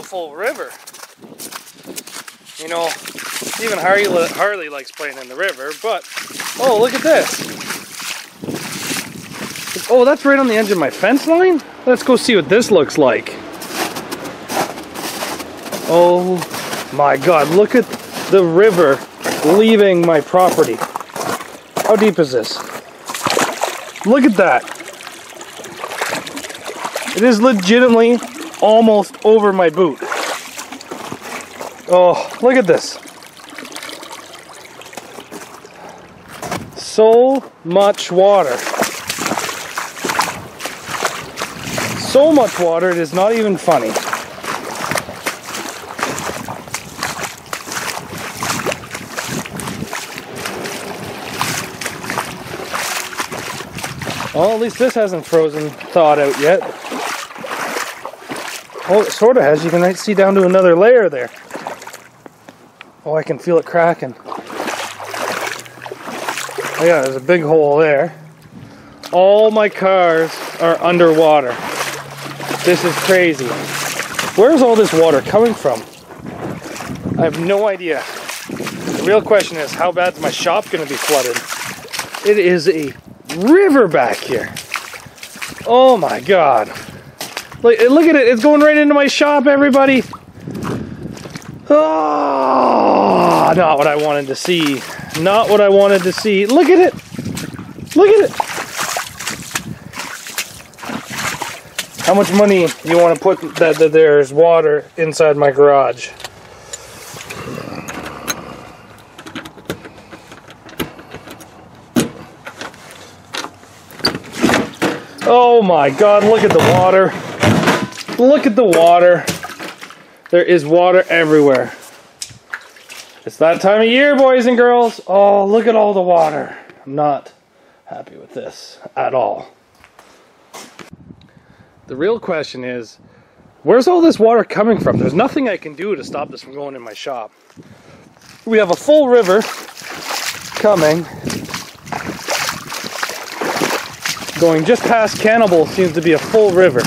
a full river. You know, even Harley likes playing in the river, but oh, look at this. Oh, that's right on the edge of my fence line? Let's go see what this looks like. Oh my God, look at the river leaving my property. How deep is this? Look at that. It is legitimately almost over my boot. Oh, look at this. So much water. So much water, it is not even funny. Well, at least this hasn't thawed out yet. Oh, it sort of has. You can see down to another layer there. Oh, I can feel it cracking. Oh yeah, there's a big hole there. All my cars are underwater. This is crazy. Where's all this water coming from? I have no idea. The real question is, how bad is my shop going to be flooded? It is a river back here. Oh my God. Look at it. It's going right into my shop, everybody. Oh, not what I wanted to see. Not what I wanted to see. Look at it. Look at it. How much money do you want to put that there's water inside my garage? Oh my God, look at the water. Look at the water. There is water everywhere. It's that time of year, boys and girls. Oh, look at all the water. I'm not happy with this at all. The real question is, where's all this water coming from? There's nothing I can do to stop this from going in my shop. We have a full river coming. Going just past Cannibal seems to be a full river.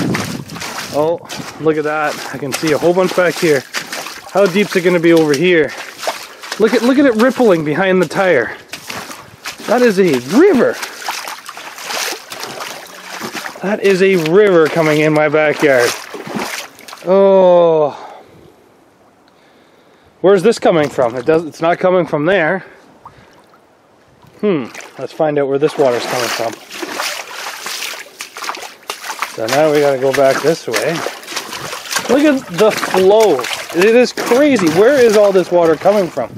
Oh, look at that. I can see a whole bunch back here. How deep's it going to be over here? Look at it rippling behind the tire. That is a river. That is a river coming in my backyard. Oh. Where's this coming from? It's not coming from there. Let's find out where this water's coming from. So now we gotta go back this way. Look at the flow. It is crazy. Where is all this water coming from?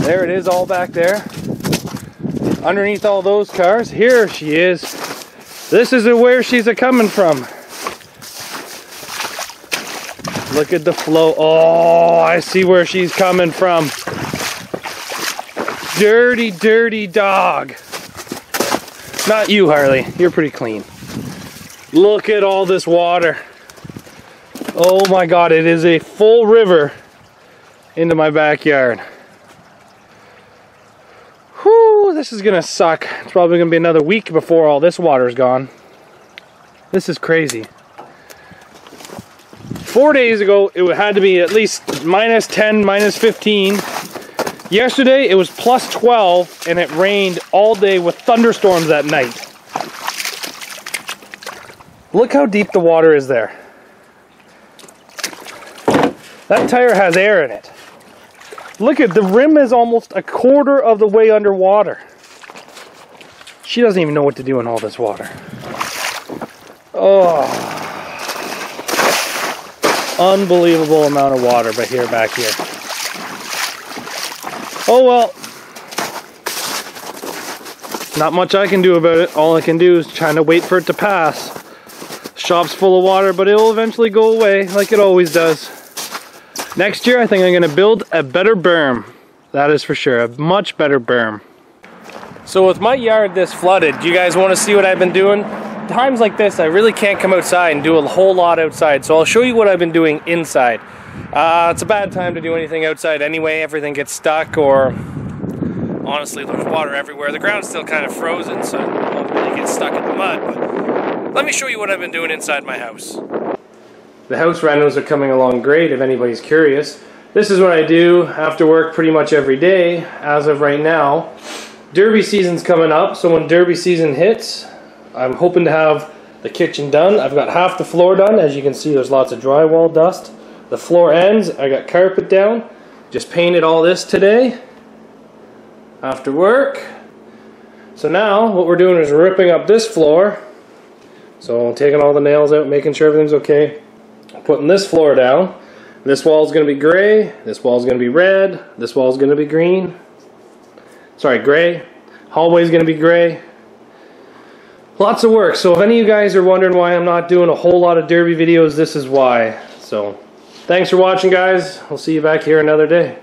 There it is, all back there. Underneath all those cars. Here she is. This is where she's coming from. Look at the flow. Oh, I see where she's coming from. Dirty, dirty dog. Not you, Harley. You're pretty clean. Look at all this water. Oh my God, it is a full river into my backyard. Whew, this is gonna suck. It's probably gonna be another week before all this water's gone. This is crazy. 4 days ago, it had to be at least -10, -15. Yesterday, it was +12, and it rained all day with thunderstorms at night. Look how deep the water is there. That tire has air in it. Look at the rim is almost a quarter of the way underwater. She doesn't even know what to do in all this water. Oh. Unbelievable amount of water back here. Oh well. Not much I can do about it. All I can do is try to wait for it to pass. Shop's full of water, but it'll eventually go away like it always does. Next year, I think I'm going to build a better berm. That is for sure, a much better berm. So with my yard this flooded, do you guys want to see what I've been doing? Times like this, I really can't come outside and do a whole lot outside, so I'll show you what I've been doing inside. It's a bad time to do anything outside anyway. Everything gets stuck, or honestly, there's water everywhere. The ground's still kind of frozen, so I won't really get stuck in the mud, but let me show you what I've been doing inside my house. The house renos are coming along great if anybody's curious. This is what I do after work pretty much every day as of right now. Derby season's coming up, so when derby season hits, I'm hoping to have the kitchen done. I've got half the floor done. As you can see, there's lots of drywall dust. The floor ends, I got carpet down. Just painted all this today after work. So now what we're doing is ripping up this floor. So I'm taking all the nails out, making sure everything's okay. Putting this floor down. This wall is going to be gray, this wall is going to be red, this wall is going to be green. Sorry, gray. Hallway is going to be gray. Lots of work. So if any of you guys are wondering why I'm not doing a whole lot of derby videos, this is why. So thanks for watching, guys. We'll see you back here another day.